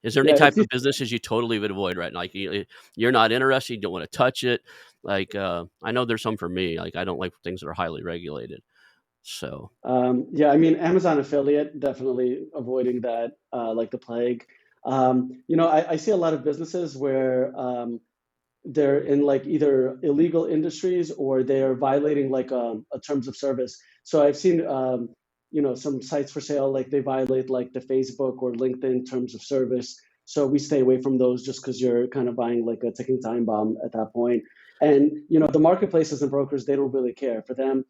Is there any yeah. type It's of businesses you totally would avoid, right? Like you're not interested, you don't want to touch it. Like I know there's some for me. Like I don't like things that are highly regulated. So yeah. I mean, Amazon affiliate, definitely avoiding that like the plague. I see a lot of businesses where they're in like either illegal industries or they're violating like a terms of service. So I've seen some sites for sale, like they violate like the Facebook or LinkedIn terms of service. So we stay away from those just because you're kind of buying like a ticking time bomb at that point. And the marketplaces and brokers, they don't really care. For them,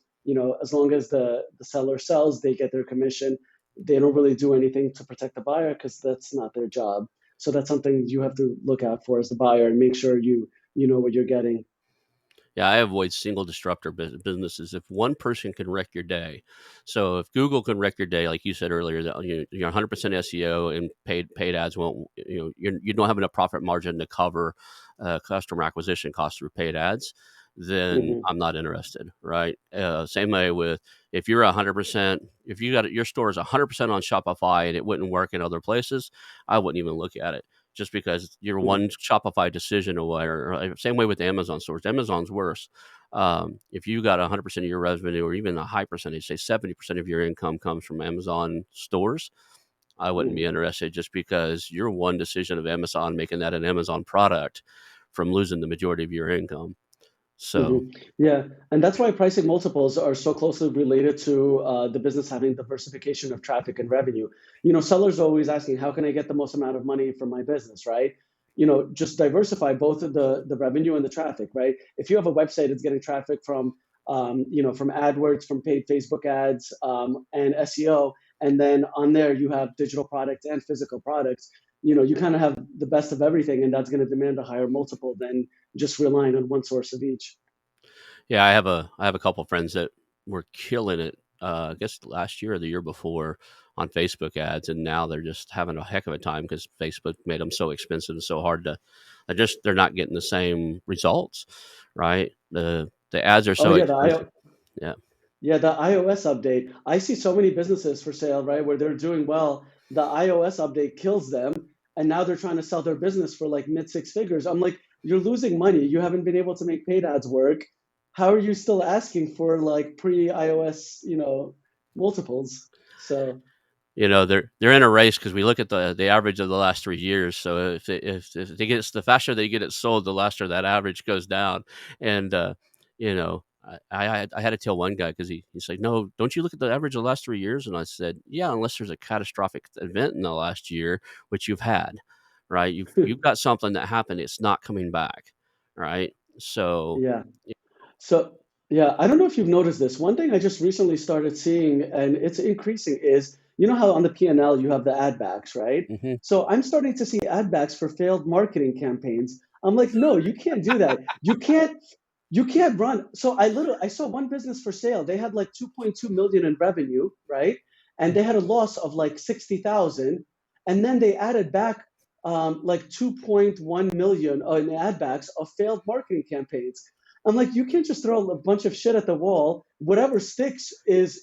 as long as the seller sells, they get their commission. They don't really do anything to protect the buyer because that's not their job. So that's something you have to look out for as the buyer and make sure you know what you're getting. Yeah, I avoid single disruptor businesses. If one person can wreck your day, so if Google can wreck your day, like you said earlier, that you're 100% SEO and paid ads won't, you don't have enough profit margin to cover customer acquisition costs through paid ads, then Hmm. I'm not interested, right? Same way with if you're 100%, if you got your store is 100% on Shopify and it wouldn't work in other places, I wouldn't even look at it just because you're Hmm. one Shopify decision away. Or same way with Amazon stores. Amazon's worse. If you got 100% of your revenue, or even a high percentage, say 70% of your income comes from Amazon stores, I wouldn't be Hmm. interested just because you're one decision of Amazon making that an Amazon product from losing the majority of your income. Hmm. So, Yeah, and that's why pricing multiples are so closely related to the business having diversification of traffic and revenue. Sellers are always asking, how can I get the most amount of money from my business, right? Just diversify both of the revenue and the traffic, right? If you have a website, it's getting traffic from AdWords, from paid Facebook ads, and SEO, and then on there you have digital products and physical products. You kind of have the best of everything, and that's going to demand a higher multiple than just relying on one source of each. yeah, I have a couple friends that were killing it. I guess last year or the year before on Facebook ads, and now they're just having a heck of a time because Facebook made them so expensive and so hard to. They're not getting the same results, right? The ads are Oh so yeah, expensive. Yeah. the iOS update. I see so many businesses for sale, right, where they're doing well. The iOS update kills them, and now they're trying to sell their business for like mid six figures. I'm like, you're losing money. You haven't been able to make paid ads work. How are you still asking for like pre iOS, multiples? So They're in a race because we look at the average of the last 3 years. So if they get the faster they get it sold, the faster that average goes down. And I had to tell one guy because he's like, no, don't you look at the average of the last 3 years? And I said, yeah, unless there's a catastrophic event in the last year, which you've had, right? You've got something that happened, it's not coming back, right? So yeah. So, yeah, I don't know if you've noticed this. One thing I just recently started seeing, and it's increasing, is how on the P&L you have the ad backs, right? mhm. So I'm starting to see ad backs for failed marketing campaigns. I'm like, no, you can't do that. You can't run. So I saw one business for sale. They had like 2.2 million in revenue, right? And they had a loss of like 60,000. And then they added back like 2.1 million in ad backs of failed marketing campaigns. I'm like, you can't just throw a bunch of shit at the wall. Whatever sticks is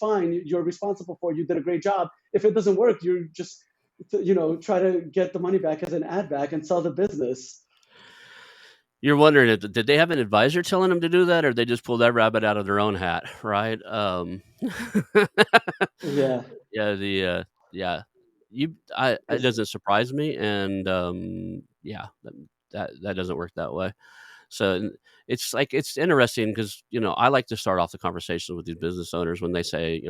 fine. You're responsible for. You did a great job. If it doesn't work, you just try to get the money back as an ad back and sell the business. You're wondering if did they have an advisor telling them to do that, or they just pulled that rabbit out of their own hat, right? Yeah, Yeah, yeah, it it's doesn't surprise me, and yeah, that doesn't work that way. So it's like it's interesting because I like to start off the conversations with these business owners when they say,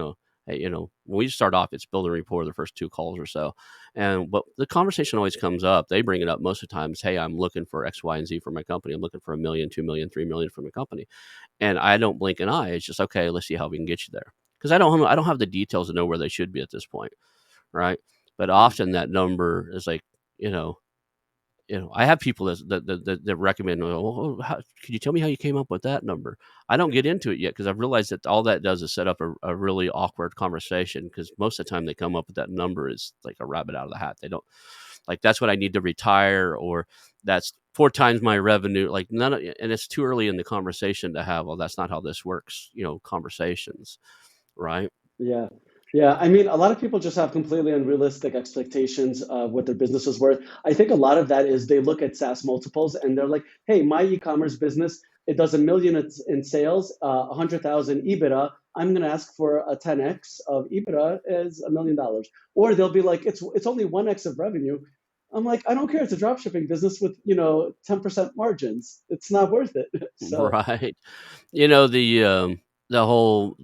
hey, when we start off, it's building rapport the first two calls or so, and but the conversation always comes up. They bring it up most of the times. Hey, I'm looking for X, Y, and Z for my company. I'm looking for 1 million, 2 million, 3 million for my company, and I don't blink an eye. It's just okay. Let's see how we can get you there because I don't have the details to know where they should be at this point, right? But often that number is like, you know, I have people that recommend, well, can you tell me how you came up with that number? I don't get into it yet because I've realized that all that does is set up a really awkward conversation because most of the time they come up with that number is like a rabbit out of the hat. They don't like that's what I need to retire or that's 4 times my revenue. Like none of, and it's too early in the conversation to have, well, that's not how this works, conversations, right? Yeah. Yeah. I mean, a lot of people just have completely unrealistic expectations of what their business is worth. I think a lot of that is they look at SaaS multiples and they're like, hey, my e-commerce business, it does 1 million in sales, 100,000 EBITDA. I'm going to ask for a 10x of EBITDA is $1 million. Or they'll be like, it's only 1x of revenue. I'm like, I don't care. It's a drop shipping business with, 10% margins. It's not worth it. So, Right. You know, the whole,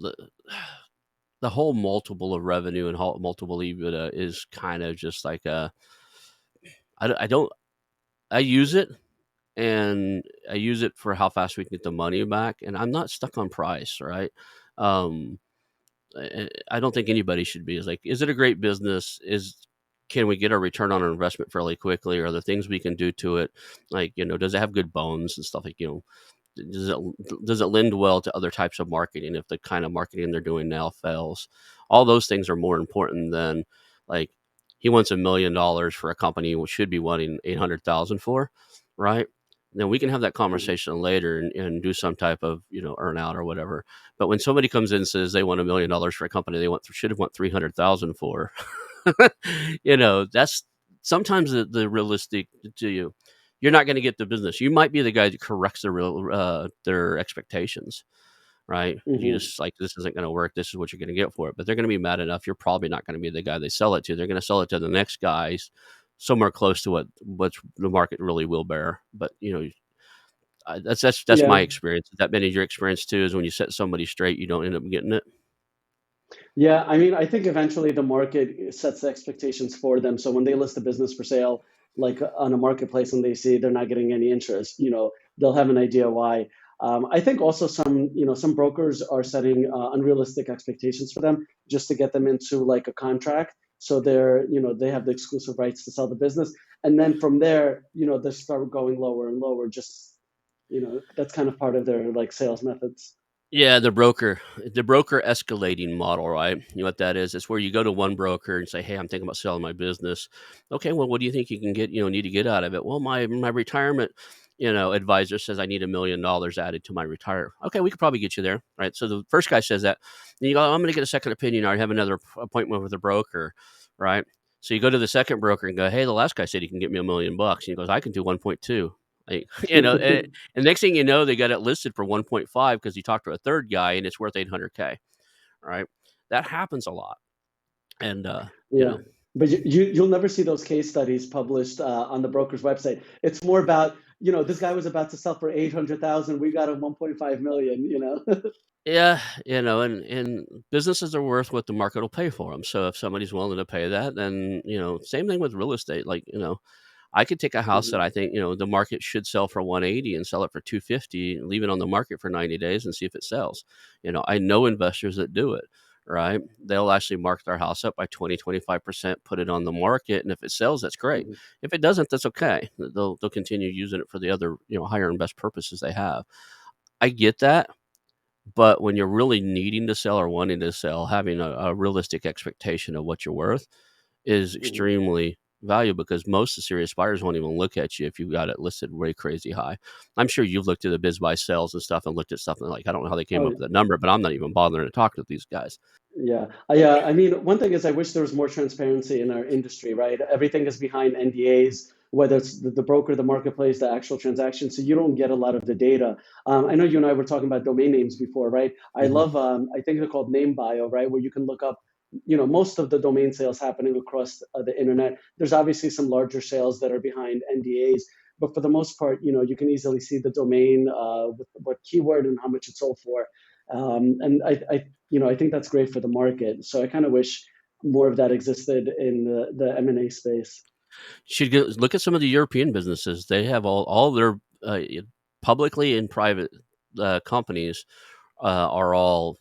the whole multiple of revenue and multiple EBITDA is kind of just like a I don't. I use it, and I use it for how fast we can get the money back, and I'm not stuck on price, right? Um, I don't think anybody should be. Is like, is it a great business? Can we get a return on our investment fairly quickly? Are there things we can do to it? Like, does it have good bones and stuff? Like, does it lend well to other types of marketing if the kind of marketing they're doing now fails? All those things are more important than, like, he wants $1 million for a company which should be wanting 800,000 for, right? Then we can have that Mhm. conversation later and do some type of earn out or whatever. But when somebody comes in and says they want $1 million for a company they should have want 300,000 for, that's sometimes the realistic to you. You're not going to get the business. You might be the guy that corrects their expectations, right? You Mhm. just like, this isn't going to work. This is what you're going to get for it. But they're going to be mad enough. You're probably not going to be the guy they sell it to. They're going to sell it to the next guys somewhere close to what the market really will bear. But that's Yeah. my experience. That been your experience too? Is when you set somebody straight, you don't end up getting it. Yeah, I mean, I think eventually the market sets the expectations for them. So when they list a business for sale, like on a marketplace, and they see they're not getting any interest, they'll have an idea why. I think also some brokers are setting unrealistic expectations for them just to get them into like a contract. So they have the exclusive rights to sell the business, and then from there, they start going lower and lower. Just that's kind of part of their like sales methods. Yeah, the broker escalating model, right? You know what that is? It's where you go to one broker and say, "Hey, I'm thinking about selling my business." Okay, well, what do you think you can get? Need to get out of it? Well, my retirement, advisor says I need $1 million added to my retire. Okay, we could probably get you there, right? So the first guy says that, then you go, "I'm going to get a second opinion, or I have another appointment with a broker," right? So you go to the second broker and go, "Hey, the last guy said he can get me $1 million," and he goes, "I can do 1.2." Like, and next thing you know, they got it listed for 1.5 because you talked to a third guy and it's worth 800K. Right? That happens a lot. And, Yeah, but you'll never see those case studies published on the broker's website. It's more about, this guy was about to sell for 800,000. We got him 1.5 million. yeah, and businesses are worth what the market will pay for them. So if somebody's willing to pay that, then, same thing with real estate. Like, I could take a house that Mhm, I think, the market should sell for 180 and sell it for 250 and leave it on the market for 90 days and see if it sells. I know investors that do it, right? They'll actually mark their house up by 20-25%, put it on the market, and if it sells, that's great. mhm, If it doesn't, that's okay. They'll continue using it for the other, higher and best purposes they have. I get that, but when you're really needing to sell or wanting to sell, having a realistic expectation of what you're worth is mhm. extremely valuable because most of the serious buyers won't even look at you if you've got it listed way crazy high. I'm sure you've looked at the biz buy sales and stuff and looked at stuff and like, I don't know how they came Oh, up yeah. with that number, but I'm not even bothering to talk to these guys. Yeah. I mean, one thing is I wish there was more transparency in our industry, right? Everything is behind NDAs, whether it's the broker, the marketplace, the actual transaction. So you don't get a lot of the data. I know you and I were talking about domain names before, right? Hmm. I think they're called Name Bio, right? Where you can look up, most of the domain sales happening across the internet. There's obviously some larger sales that are behind NDAs. But for the most part, you can easily see the domain, with what keyword and how much it sold for. And I think that's great for the market. So I kind of wish more of that existed in the M&A space. Should look at some of the European businesses. They have all their publicly and private companies are all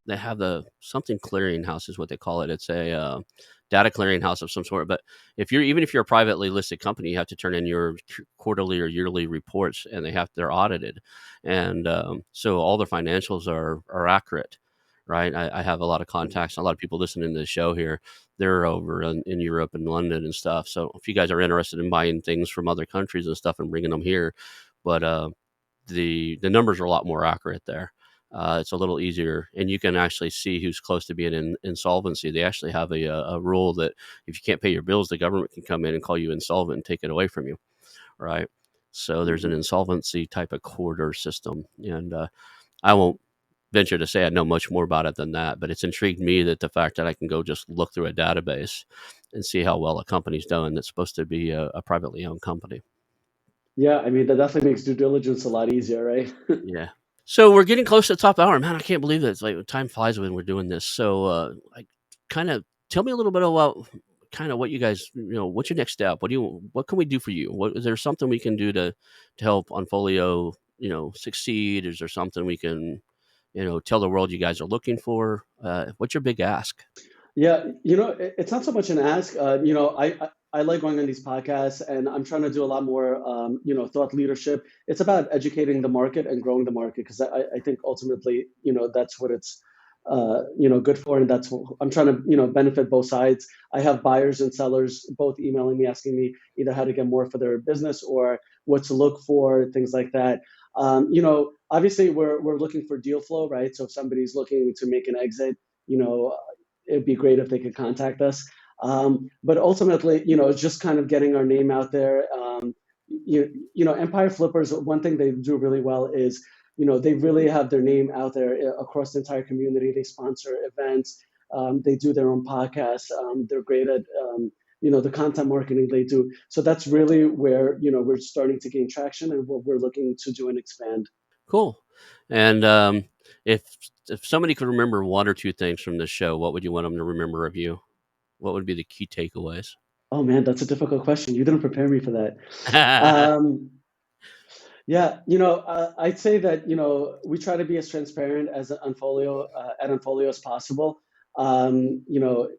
they have the something clearinghouse is what they call it. It's a data clearinghouse of some sort. But if you're a privately listed company, you have to turn in your quarterly or yearly reports, and they're audited, and so all their financials are accurate. Right, I have a lot of Mhm, contacts, a lot of people listening to the show here. They're over in Europe and London and stuff. So if you guys are interested in buying things from other countries and stuff and bringing them here, but the numbers are a lot more accurate there. It's a little easier, and you can actually see who's close to being in insolvency. They actually have a rule that if you can't pay your bills, the government can come in and call you insolvent and take it away from you. Right. So there's an mhm. insolvency type of quarter system, and I won't venture to say I know much more about it than that, but it's intrigued me that the fact that I can go just look through a database and see how well a company's done that's supposed to be a privately owned company. Yeah, I mean that definitely makes due diligence a lot easier, right? Yeah. So we're getting close to the top hour, man. I can't believe that. It's like time flies when we're doing this. So, I kind of tell me a little bit about kind of what you guys, what's your next step? What can we do for you? Is there something we can do to help Onfolio, succeed? Is there something we can, tell the world you guys are looking for? What's your big ask? Yeah, it's not so much an ask. I like going on these podcasts, and I'm trying to do a lot more, thought leadership. It's about educating the market and growing the market because I think ultimately, that's what it's, good for, and that's what I'm trying to, benefit both sides. I have buyers and sellers both emailing me, asking me either how to get more for their business or what to look for, things like that. Obviously, we're looking for deal flow, right? So if somebody's looking to make an exit, you know, it'd be great if they could contact us. But ultimately, it's just kind of getting our name out there. Empire Flippers, one thing they do really well is, they really have their name out there across the entire community. They sponsor events. They do their own podcasts. They're great at, the content marketing they do. So that's really where, we're starting to gain traction and what we're looking to do and expand. Cool. And if if somebody could remember one or two things from this show, what would you want them to remember of you? What would be the key takeaways? Oh man, that's a difficult question. You didn't prepare me for that. Um, Yeah, I'd say that, we try to be as transparent as at Unfolio as possible. Um, you know,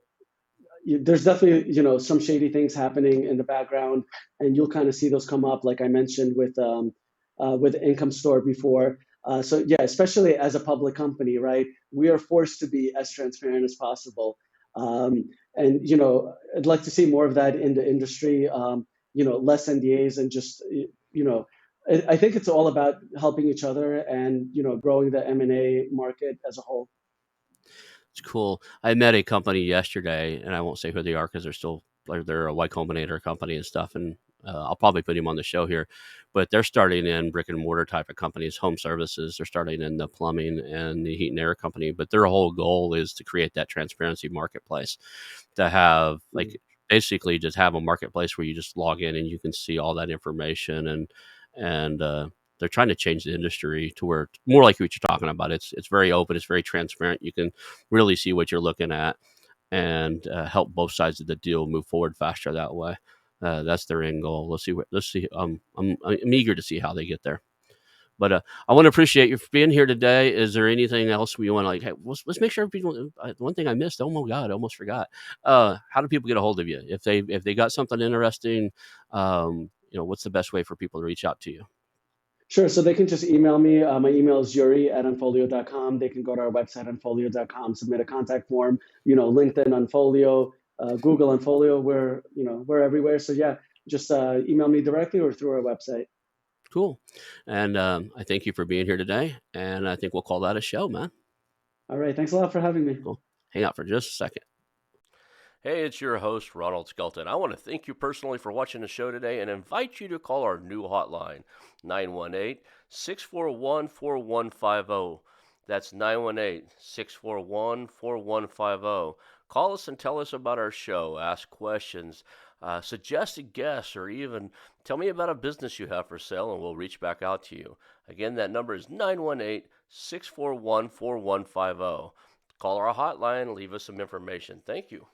there's definitely, some shady things happening in the background, and you'll kind of see those come up, like I mentioned with Income Store before. So yeah, especially as a public company, right? We are forced to be as transparent as possible. Um, and I'd like to see more of that in the industry. Less NDAs and just you know, I think it's all about helping each other and growing the M&A market as a whole. It's cool. I met a company yesterday, and I won't say who they are because they're a Y Combinator company and stuff, and I'll probably put him on the show here. But they're starting in brick and mortar type of companies, home services. They're starting in the plumbing and the heat and air company, but their whole goal is to create that transparency marketplace, to have Mm. basically just have a marketplace where you just log in and you can see all that information, and they're trying to change the industry to where it's more like what you're talking about. It's very open, it's very transparent. You can really see what you're looking at, and help both sides of the deal move forward faster that way. That's their end goal. Let's see. I'm eager to see how they get there. But I want to appreciate you for being here today. Is there anything else we want to Hey, let's make sure people. One thing I missed. Oh my God, I almost forgot. How do people get a hold of you if they got something interesting? What's the best way for people to reach out to you? Sure. So they can just email me. My email is Yury@Onfolio.com. They can go to our website, Onfolio.com, submit a contact form, LinkedIn Onfolio, Google Onfolio. We're everywhere. So yeah, just email me directly or through our website. Cool. And I thank you for being here today. And I think we'll call that a show, man. All right. Thanks a lot for having me. Cool. Hang out for just a second. Hey, it's your host, Ronald Skelton. I want to thank you personally for watching the show today and invite you to call our new hotline, 918 641 4150. That's 918 641 4150. Call us and tell us about our show, ask questions, suggest a guest, or even tell me about a business you have for sale, and we'll reach back out to you. Again, that number is 918 641 4150. Call our hotline, leave us some information. Thank you.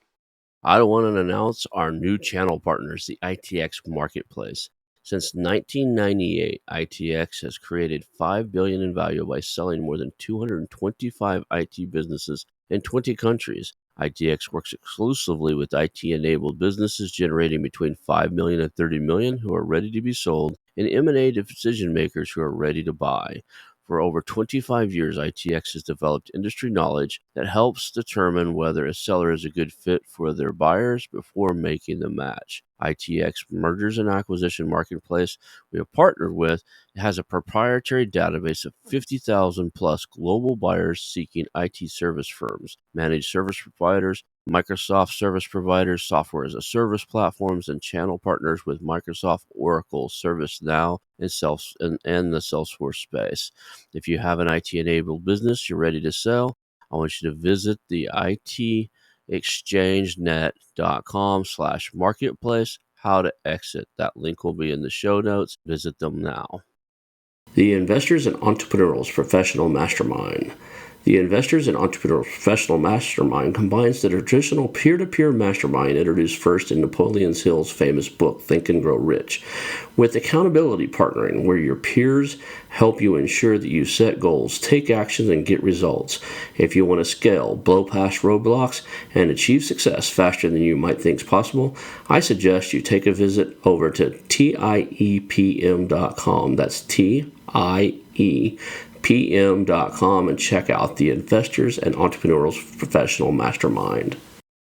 I want to announce our new channel partners, the ITX Marketplace. Since 1998, ITX has created $5 billion in value by selling more than 225 IT businesses in 20 countries. ITX works exclusively with IT-enabled businesses generating between 5 million and 30 million who are ready to be sold, and M&A decision makers who are ready to buy. For over 25 years, ITX has developed industry knowledge that helps determine whether a seller is a good fit for their buyers before making the match. ITX Mergers and Acquisition Marketplace we have partnered with has a proprietary database of 50,000 plus global buyers seeking IT service firms, managed service providers, Microsoft service providers, software as a service platforms, and channel partners with Microsoft, Oracle, ServiceNow, and the Salesforce space. If you have an IT enabled business you're ready to sell, I want you to visit the itexchangenet.com/marketplace. How to exit. That link will be in the show notes. Visit them now. The Investors and Entrepreneurs Professional Mastermind. The Investors and Entrepreneur Professional Mastermind combines the traditional peer-to-peer mastermind introduced first in Napoleon Hill's famous book, Think and Grow Rich, with accountability partnering, where your peers help you ensure that you set goals, take actions, and get results. If you want to scale, blow past roadblocks, and achieve success faster than you might think is possible, I suggest you take a visit over to tiepm.com. That's tiepm.com and check out the Investors and Entrepreneurs Professional Mastermind.